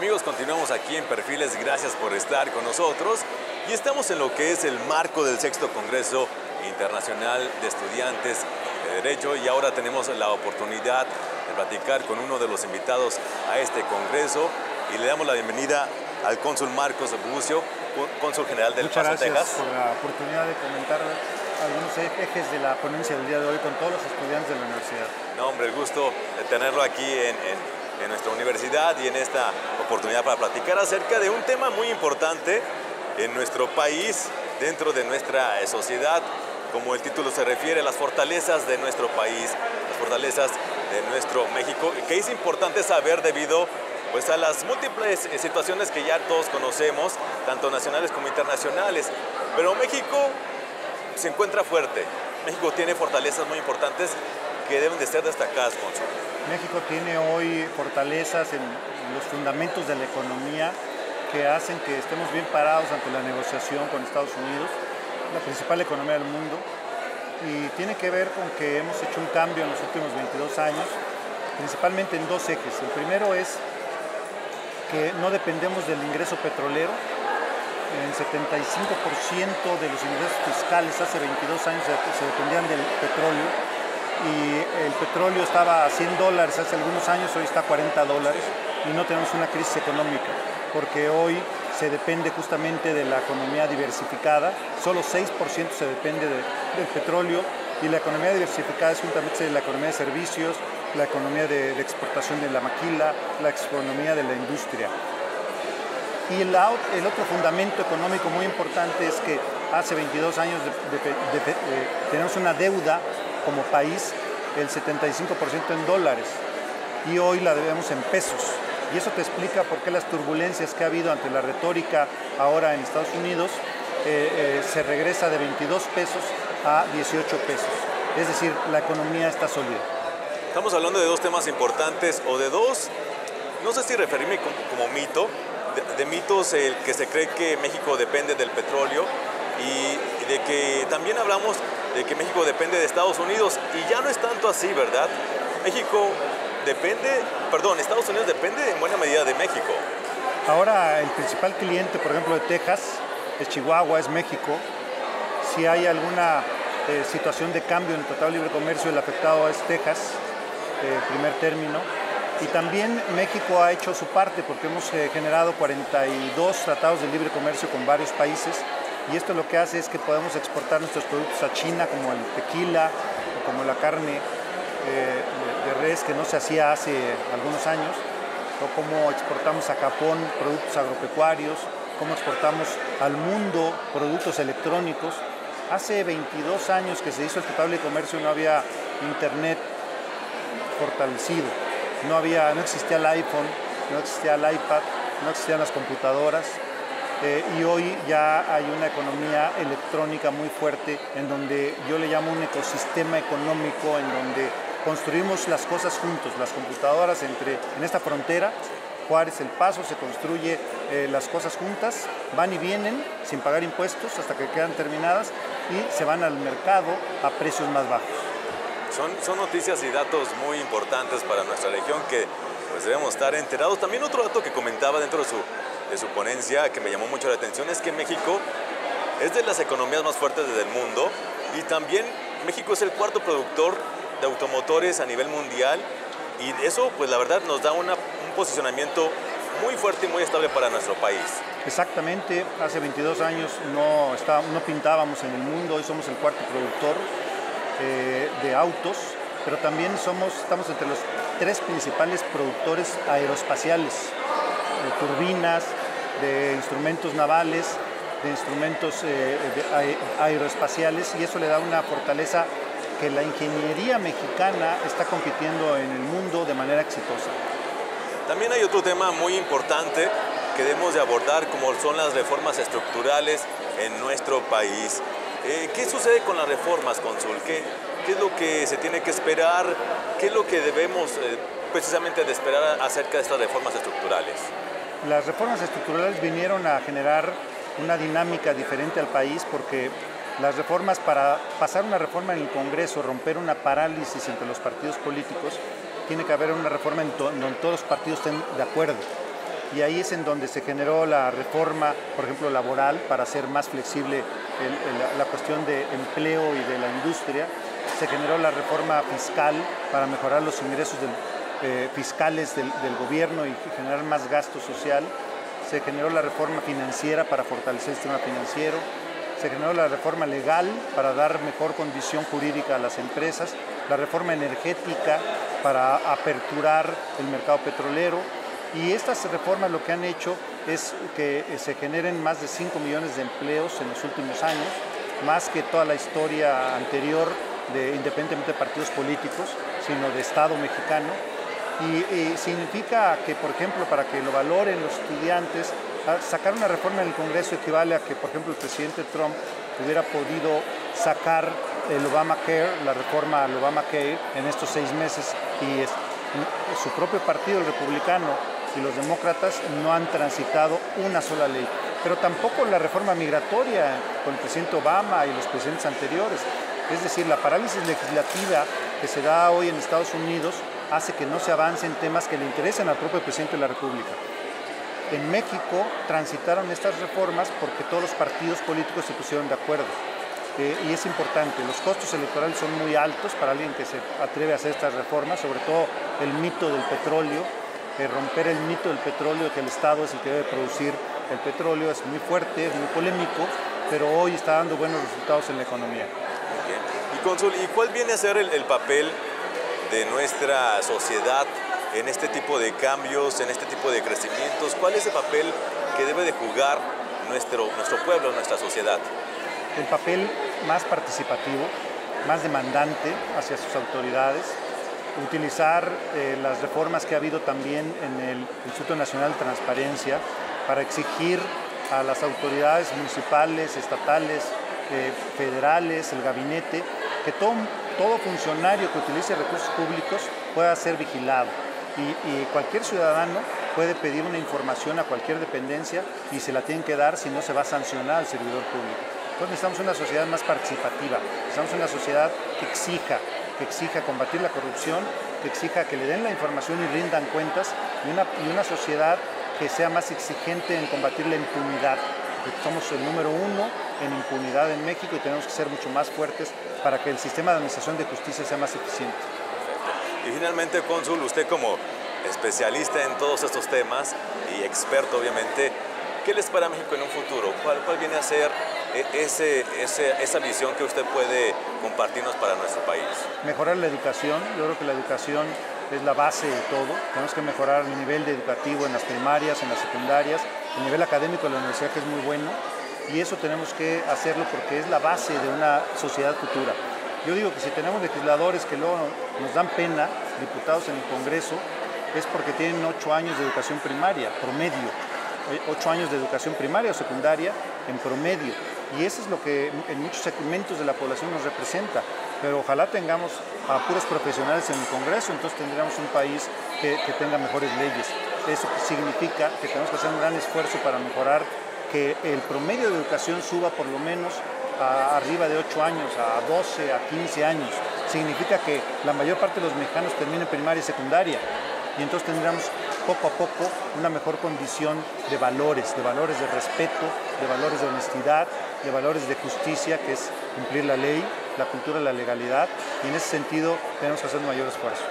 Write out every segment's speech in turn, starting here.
Amigos, continuamos aquí en Perfiles, gracias por estar con nosotros y estamos en lo que es el marco del sexto Congreso Internacional de Estudiantes de Derecho y ahora tenemos la oportunidad de platicar con uno de los invitados a este congreso y le damos la bienvenida al cónsul Marcos Bucio, cónsul general del Paso, Texas. Muchas gracias por la oportunidad de comentar algunos ejes de la ponencia del día de hoy con todos los estudiantes de la universidad. No, hombre, el gusto de tenerlo aquí en nuestra universidad y en esta oportunidad para platicar acerca de un tema muy importante en nuestro país, dentro de nuestra sociedad, como el título se refiere, las fortalezas de nuestro país, las fortalezas de nuestro México, que es importante saber debido pues, a las múltiples situaciones que ya todos conocemos, tanto nacionales como internacionales. Pero México se encuentra fuerte, México tiene fortalezas muy importantes que deben de ser destacadas, cónsul. México tiene hoy fortalezas en los fundamentos de la economía que hacen que estemos bien parados ante la negociación con Estados Unidos, la principal economía del mundo, y tiene que ver con que hemos hecho un cambio en los últimos 22 años, principalmente en dos ejes. El primero es que no dependemos del ingreso petrolero. El 75% de los ingresos fiscales hace 22 años se dependían del petróleo. Y el petróleo estaba a $100 hace algunos años, hoy está a $40 y no tenemos una crisis económica porque hoy se depende justamente de la economía diversificada, solo 6% se depende del petróleo y la economía diversificada es juntamente la economía de servicios, la economía de exportación de la maquila, la economía de la industria. Y el otro fundamento económico muy importante es que hace 22 años tenemos una deuda como país, el 75% en dólares, y hoy la debemos en pesos. Y eso te explica por qué las turbulencias que ha habido ante la retórica ahora en Estados Unidos se regresa de 22 pesos a 18 pesos. Es decir, la economía está sólida. Estamos hablando de dos temas importantes, o de dos, no sé si referirme como mito, de mitos el que se cree que México depende del petróleo y de que también hablamos de que México depende de Estados Unidos y ya no es tanto así, ¿verdad? Estados Unidos depende en buena medida de México. Ahora el principal cliente, por ejemplo, de Texas, de Chihuahua, es México. Si hay alguna situación de cambio en el Tratado de Libre Comercio, el afectado es Texas, primer término. Y también México ha hecho su parte porque hemos generado 42 tratados de libre comercio con varios países y esto lo que hace es que podemos exportar nuestros productos a China como el tequila o como la carne de res que no se hacía hace algunos años, o como exportamos a Japón productos agropecuarios, como exportamos al mundo productos electrónicos. Hace 22 años que se hizo el Tratado de Comercio no había internet fortalecido. No existía el iPhone, no existía el iPad, no existían las computadoras y hoy ya hay una economía electrónica muy fuerte en donde yo le llamo un ecosistema económico en donde construimos las cosas juntos, las computadoras en esta frontera, Juárez, El Paso, se construye las cosas juntas, van y vienen sin pagar impuestos hasta que quedan terminadas y se van al mercado a precios más bajos. Son noticias y datos muy importantes para nuestra región que pues, debemos estar enterados. También otro dato que comentaba dentro de su ponencia que me llamó mucho la atención es que México es de las economías más fuertes del mundo y también México es el cuarto productor de automotores a nivel mundial y eso pues la verdad nos da un posicionamiento muy fuerte y muy estable para nuestro país. Exactamente, hace 22 años no pintábamos en el mundo, hoy somos el cuarto productor de autos, pero también estamos entre los 3 principales productores aeroespaciales, de turbinas, de instrumentos navales, de instrumentos aeroespaciales, y eso le da una fortaleza que la ingeniería mexicana está compitiendo en el mundo de manera exitosa. También hay otro tema muy importante que debemos de abordar, como son las reformas estructurales en nuestro país. ¿Qué sucede con las reformas, cónsul? ¿Qué es lo que se tiene que esperar? ¿Qué es lo que debemos precisamente de esperar acerca de estas reformas estructurales? Las reformas estructurales vinieron a generar una dinámica diferente al país porque las reformas, para pasar una reforma en el Congreso, romper una parálisis entre los partidos políticos, tiene que haber una reforma en donde todos los partidos estén de acuerdo. y ahí es en donde se generó la reforma, por ejemplo, laboral, para hacer más flexible la cuestión de empleo y de la industria. Se generó la reforma fiscal para mejorar los ingresos fiscales del gobierno y generar más gasto social. Se generó la reforma financiera para fortalecer el sistema financiero. Se generó la reforma legal para dar mejor condición jurídica a las empresas. La reforma energética para aperturar el mercado petrolero. Y estas reformas lo que han hecho es que se generen más de 5 millones de empleos en los últimos años, más que toda la historia anterior, independientemente de partidos políticos, sino de Estado mexicano. Y significa que, por ejemplo, para que lo valoren los estudiantes, sacar una reforma en el Congreso equivale a que, por ejemplo, el presidente Trump hubiera podido sacar el Obamacare, la reforma al Obamacare, en estos 6 meses, y su propio partido, el republicano, y los demócratas no han transitado una sola ley. Pero tampoco la reforma migratoria con el presidente Obama y los presidentes anteriores. Es decir, la parálisis legislativa que se da hoy en Estados Unidos hace que no se avance en temas que le interesen al propio presidente de la República. En México transitaron estas reformas porque todos los partidos políticos se pusieron de acuerdo. Y es importante, los costos electorales son muy altos para alguien que se atreve a hacer estas reformas, sobre todo el mito del petróleo. Romper el mito del petróleo, de que el Estado es el que debe producir el petróleo, es muy fuerte, es muy polémico, pero hoy está dando buenos resultados en la economía. Bien. Y cónsul, ¿y cuál viene a ser el papel de nuestra sociedad en este tipo de cambios, en este tipo de crecimientos? ¿Cuál es el papel que debe de jugar nuestro pueblo, nuestra sociedad? El papel más participativo, más demandante hacia sus autoridades, utilizar las reformas que ha habido también en el Instituto Nacional de Transparencia para exigir a las autoridades municipales, estatales, federales, el gabinete, que todo funcionario que utilice recursos públicos pueda ser vigilado. Y cualquier ciudadano puede pedir una información a cualquier dependencia y se la tienen que dar, si no se va a sancionar al servidor público. Entonces necesitamos una sociedad más participativa, necesitamos una sociedad que exija combatir la corrupción, que exija que le den la información y rindan cuentas, y una sociedad que sea más exigente en combatir la impunidad. Porque somos el número 1 en impunidad en México y tenemos que ser mucho más fuertes para que el sistema de administración de justicia sea más eficiente. Perfecto. Y finalmente, cónsul, usted como especialista en todos estos temas y experto, obviamente, ¿qué les espera a México en un futuro? ¿Cuál viene a ser esa visión que usted puede compartirnos para nuestro país? Mejorar la educación. Yo creo que la educación es la base de todo. Tenemos que mejorar el nivel educativo en las primarias, en las secundarias, el nivel académico de la universidad, que es muy bueno, y eso tenemos que hacerlo porque es la base de una sociedad futura. Yo digo que si tenemos legisladores que luego nos dan pena, diputados en el Congreso, es porque tienen 8 años de educación primaria, promedio. 8 años de educación primaria o secundaria en promedio. Y eso es lo que en muchos segmentos de la población nos representa. Pero ojalá tengamos a puros profesionales en el Congreso, entonces tendríamos un país que tenga mejores leyes. Eso significa que tenemos que hacer un gran esfuerzo para mejorar que el promedio de educación suba por lo menos arriba de 8 años, a 12, a 15 años. Significa que la mayor parte de los mexicanos terminen primaria y secundaria. Y entonces tendríamos poco a poco una mejor condición de valores de respeto, de valores de honestidad, de valores de justicia, que es cumplir la ley, la cultura de la legalidad, y en ese sentido tenemos que hacer un mayor esfuerzo.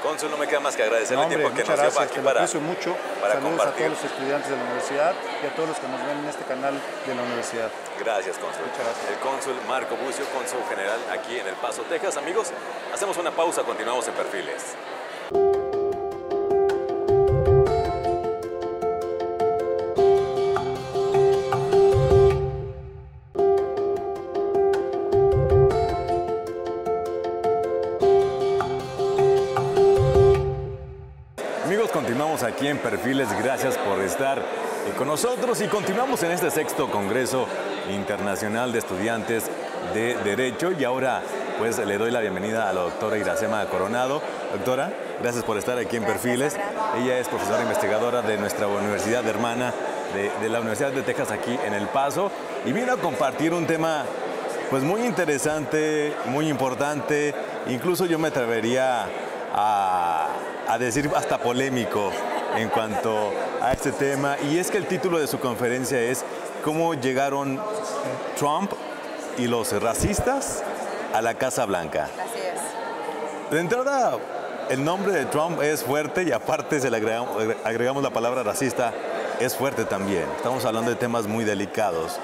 Cónsul, no me queda más que agradecerle el tiempo que nos dio aquí para compartir. Saludos a todos los estudiantes de la universidad y a todos los que nos ven en este canal de la universidad. Gracias, cónsul. Muchas gracias. El cónsul Marco Bucio, cónsul general aquí en El Paso, Texas. Amigos, hacemos una pausa, continuamos en Perfiles. Continuamos aquí en Perfiles, gracias por estar con nosotros y continuamos en este 6º Congreso Internacional de Estudiantes de Derecho y ahora pues le doy la bienvenida a la doctora Iracema Coronado. Doctora, gracias por estar aquí en Perfiles. Ella es profesora investigadora de nuestra universidad hermana de la Universidad de Texas aquí en El Paso y vino a compartir un tema pues muy interesante, muy importante, incluso yo me atrevería a decir hasta polémico, en cuanto a este tema. Y es que el título de su conferencia es ¿Cómo llegaron Trump y los racistas a la Casa Blanca? Así es. De entrada, el nombre de Trump es fuerte y aparte se le agregamos la palabra racista, es fuerte también. Estamos hablando de temas muy delicados.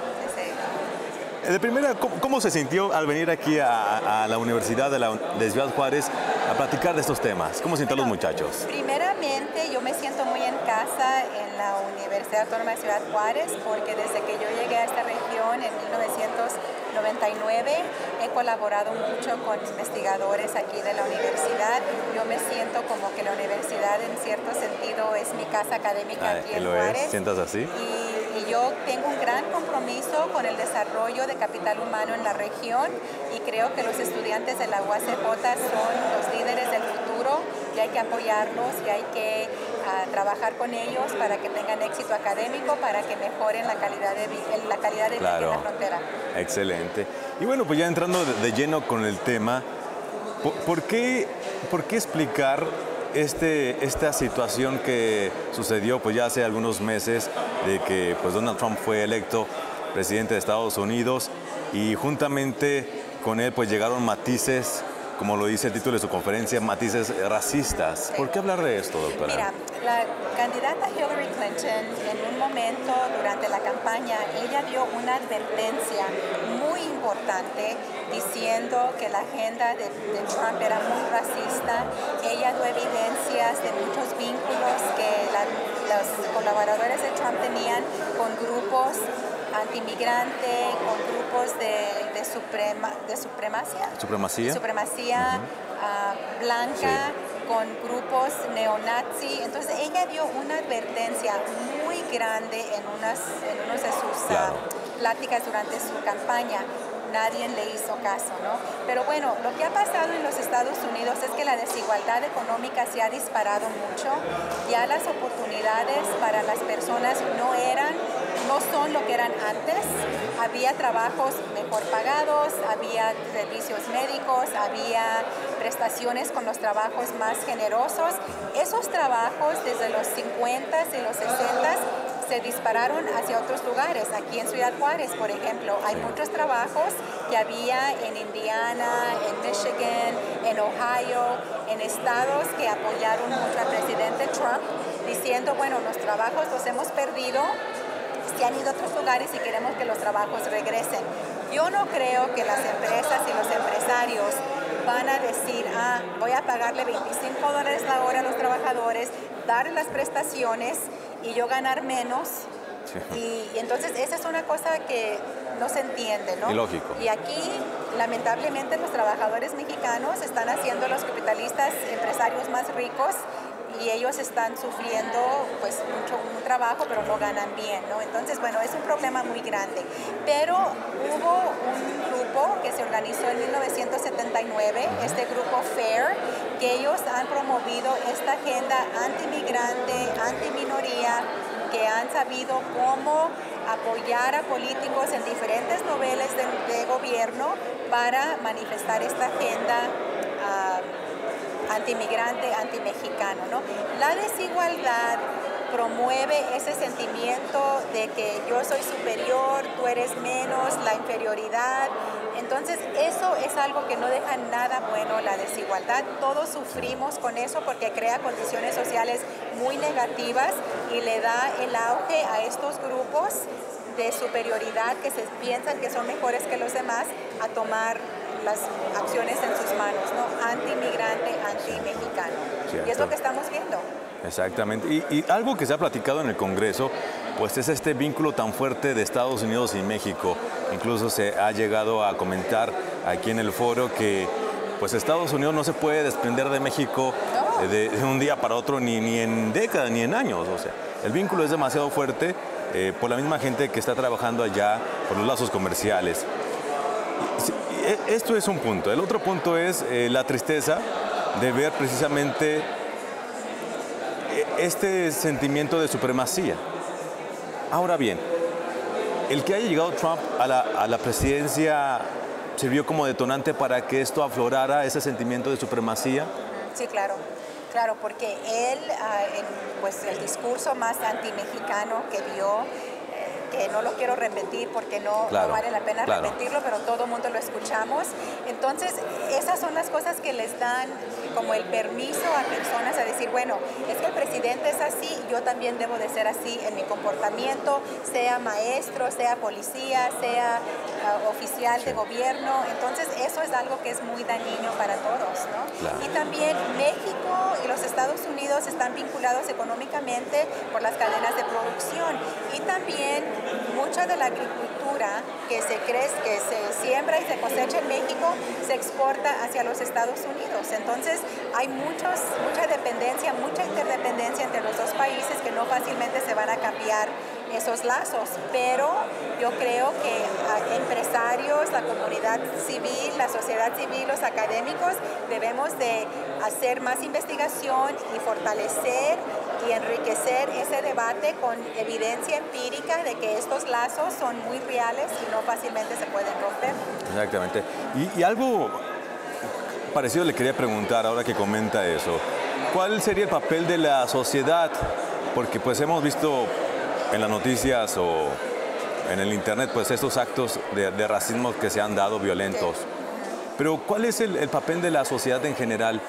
De primera, ¿cómo se sintió al venir aquí a la Universidad de Ciudad Juárez a platicar de estos temas? ¿Cómo sintieron los muchachos? Primeramente, yo me siento muy en casa en la Universidad Autónoma de Ciudad Juárez porque desde que yo llegué a esta región en 1999 he colaborado mucho con investigadores aquí de la universidad. Yo me siento como que la universidad en cierto sentido es mi casa académica aquí en Juárez. ¿Sientas así? Y yo tengo un gran compromiso con el desarrollo de capital humano en la región y creo que los estudiantes de la UACJ son los líderes del futuro y hay que apoyarlos y hay que trabajar con ellos para que tengan éxito académico, para que mejoren la calidad de vida en la frontera. Excelente. Y bueno, pues ya entrando de lleno con el tema, ¿por qué explicar esta situación que sucedió pues ya hace algunos meses de que pues Donald Trump fue electo presidente de Estados Unidos y juntamente con él pues llegaron matices, como lo dice el título de su conferencia, matices racistas? Sí. ¿Por qué hablar de esto, doctora? Mira, la candidata Hillary Clinton en un momento durante la campaña, ella dio una advertencia muy importante diciendo que la agenda de Trump era muy racista. Ella dio evidencias de muchos vínculos que los colaboradores de Trump tenían con grupos antimigrante, con grupos de supremacía blanca, sí, con grupos neonazi. Entonces ella dio una advertencia muy grande en unos de sus pláticas durante su campaña. Nadie le hizo caso, ¿no? Pero bueno, lo que ha pasado en los Estados Unidos es que la desigualdad económica se ha disparado mucho. Ya las oportunidades para las personas no son lo que eran antes. Había trabajos mejor pagados, había servicios médicos, había prestaciones con los trabajos más generosos. Esos trabajos desde los 50s y los 60s se dispararon hacia otros lugares. Aquí en Ciudad Juárez, por ejemplo, hay muchos trabajos que había en Indiana, en Michigan, en Ohio, en estados que apoyaron mucho al presidente Trump, diciendo, bueno, los trabajos los hemos perdido, se han ido a otros lugares y queremos que los trabajos regresen. Yo no creo que las empresas y los empresarios van a decir, voy a pagarle $25 la hora a los trabajadores, darle las prestaciones y yo ganar menos. Sí. Y entonces esa es una cosa que no se entiende, ¿no? Ilógico. Y aquí, lamentablemente, los trabajadores mexicanos están haciendo a los capitalistas empresarios más ricos y ellos están sufriendo pues un trabajo, pero no ganan bien, ¿no? Entonces, bueno, es un problema muy grande. Pero hubo un grupo que se organizó en 1979, este grupo FAIR, que ellos han promovido esta agenda antimigrante, antiminoría, que han sabido cómo apoyar a políticos en diferentes niveles de gobierno para manifestar esta agenda antimigrante, antimexicano, ¿no? La desigualdad promueve ese sentimiento de que yo soy superior, tú eres menos, la inferioridad. Entonces, eso es algo que no deja nada bueno, la desigualdad. Todos sufrimos con eso porque crea condiciones sociales muy negativas y le da el auge a estos grupos de superioridad que se piensan que son mejores que los demás a tomar las acciones en sus manos, ¿no? Antimigrante, antimexicano. Y es lo que estamos viendo. Exactamente. Y algo que se ha platicado en el Congreso, pues es este vínculo tan fuerte de Estados Unidos y México. Incluso se ha llegado a comentar aquí en el foro que pues Estados Unidos no se puede desprender de México de un día para otro, ni en décadas, ni en años. O sea, el vínculo es demasiado fuerte por la misma gente que está trabajando allá, por los lazos comerciales. Esto es un punto. El otro punto es la tristeza de ver precisamente este sentimiento de supremacía. Ahora bien, el que haya llegado Trump a la presidencia sirvió como detonante para que esto aflorara, ese sentimiento de supremacía. Sí, claro. Claro, porque él, pues el discurso más anti-mexicano que dio, que no lo quiero repetir porque no vale la pena repetirlo, pero todo el mundo lo escuchamos. Entonces, esas son las cosas que les dan como el permiso a personas a decir, bueno, es que el presidente es así, yo también debo de ser así en mi comportamiento, sea maestro, sea policía, sea oficial de gobierno. Entonces, eso es algo que es muy dañino para todos, ¿no? Claro. Y también México y los Estados Unidos están vinculados económicamente por las cadenas de producción. Y también mucha de la agricultura que se siembra y se cosecha en México se exporta hacia los Estados Unidos. Entonces hay mucha dependencia, mucha interdependencia entre los dos países que no fácilmente se van a cambiar esos lazos, pero yo creo que empresarios, la comunidad civil, la sociedad civil, los académicos debemos de hacer más investigación y fortalecer y enriquecer ese debate con evidencia empírica de que estos lazos son muy reales y no fácilmente se pueden romper. Exactamente. Y algo parecido le quería preguntar ahora que comenta eso. ¿Cuál sería el papel de la sociedad? Porque pues hemos visto en las noticias o en el internet pues estos actos de racismo que se han dado violentos. Sí. Pero ¿cuál es el papel de la sociedad en general?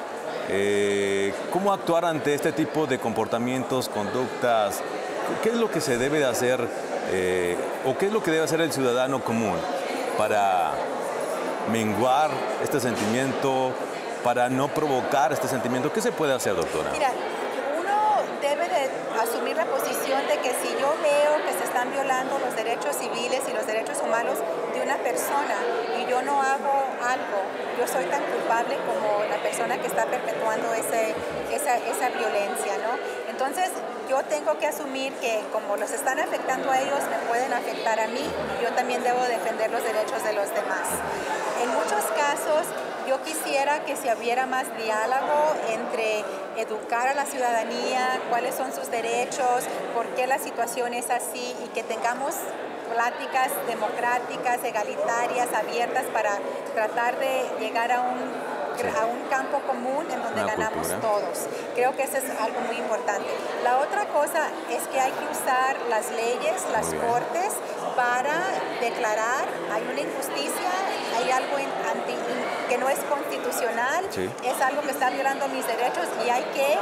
¿Cómo actuar ante este tipo de comportamientos, conductas? ¿Qué es lo que se debe de hacer o qué es lo que debe hacer el ciudadano común para menguar este sentimiento, para no provocar este sentimiento? ¿Qué se puede hacer, doctora? Mira, uno debe de asumir la posición de que si yo veo que se están violando los derechos civiles y los derechos humanos de una persona y yo no hago algo, yo soy tan culpable como la persona que está perpetuando esa violencia, ¿no? Entonces, yo tengo que asumir que como los están afectando a ellos, me pueden afectar a mí y yo también debo defender los derechos de los demás. En muchos casos, yo quisiera que se hubiera más diálogo entre educar a la ciudadanía, cuáles son sus derechos, por qué la situación es así y que tengamos pláticas democráticas, egalitarias, abiertas para tratar de llegar a un campo común en donde ganamos todos. Creo que eso es algo muy importante. La otra cosa es que hay que usar las leyes, las cortes, para declarar hay una injusticia, hay algo que no es constitucional, es algo que está violando mis derechos y hay que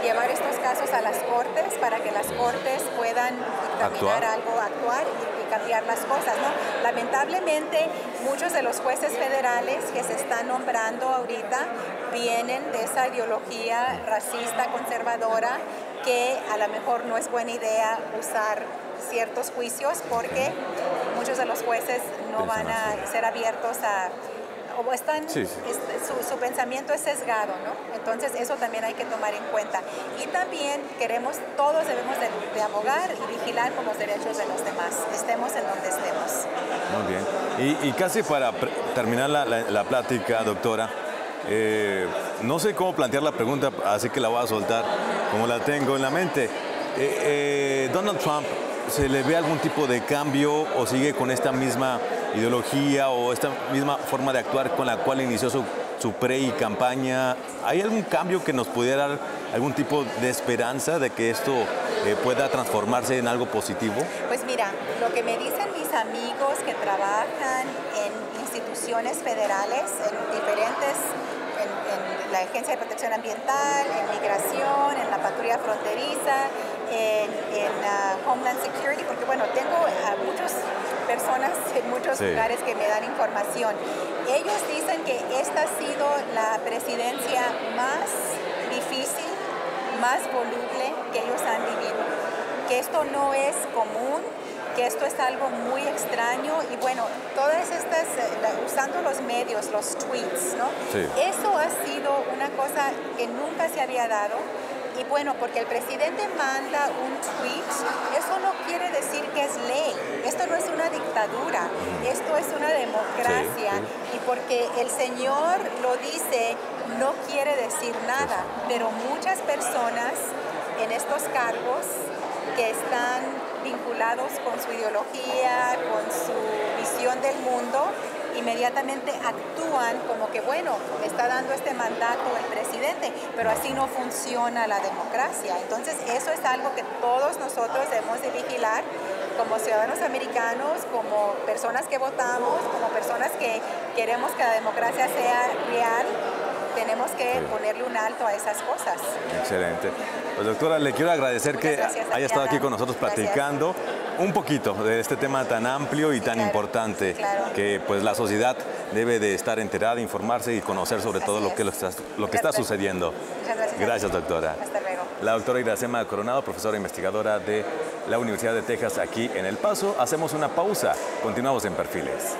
llevar estos casos a las cortes para que las cortes puedan dictaminar algo, actuar y cambiar las cosas, ¿no? Lamentablemente, muchos de los jueces federales que se están nombrando ahorita vienen de esa ideología racista, conservadora, que a lo mejor no es buena idea usar ciertos juicios porque muchos de los jueces no van a ser abiertos a... o están, su pensamiento es sesgado, ¿no? Entonces eso también hay que tomar en cuenta. Y también todos debemos de abogar y vigilar por los derechos de los demás, estemos en donde estemos. Muy bien. Y casi para terminar la plática, doctora, no sé cómo plantear la pregunta, así que la voy a soltar como la tengo en la mente. Donald Trump, ¿se le ve algún tipo de cambio o sigue con esta misma ideología o esta misma forma de actuar con la cual inició su pre y campaña? ¿Hay algún cambio que nos pudiera dar algún tipo de esperanza de que esto pueda transformarse en algo positivo? Pues mira, lo que me dicen mis amigos que trabajan en instituciones federales, en diferentes, en la Agencia de Protección Ambiental, en Migración, en la Patrulla Fronteriza, en Homeland Security, porque bueno, tengo a muchas personas en muchos lugares que me dan información. Ellos dicen que esta ha sido la presidencia más difícil, más voluble que ellos han vivido, que esto no es común, que esto es algo muy extraño y bueno, todas estas, usando los medios, los tweets, ¿no? Sí. Eso ha sido una cosa que nunca se había dado. Y bueno, porque el presidente manda un tweet, eso no quiere decir que es ley. Esto no es una dictadura, esto es una democracia. Y porque el señor lo dice, no quiere decir nada. Pero muchas personas en estos cargos que están vinculados con su ideología, con su visión del mundo, inmediatamente actúan como que, bueno, me está dando este mandato el presidente, pero así no funciona la democracia. Entonces, eso es algo que todos nosotros debemos de vigilar como ciudadanos americanos, como personas que votamos, como personas que queremos que la democracia sea real. Tenemos que ponerle un alto a esas cosas. Excelente. Pues doctora, le quiero agradecer que haya estado aquí con nosotros platicando un poquito de este tema tan amplio y tan importante, que pues la sociedad debe de estar enterada, informarse y conocer sobre todo lo que está sucediendo. Muchas gracias. Gracias, doctora. Hasta luego. La doctora Iracema Coronado, profesora investigadora de la Universidad de Texas aquí en El Paso. Hacemos una pausa. Continuamos en Perfiles.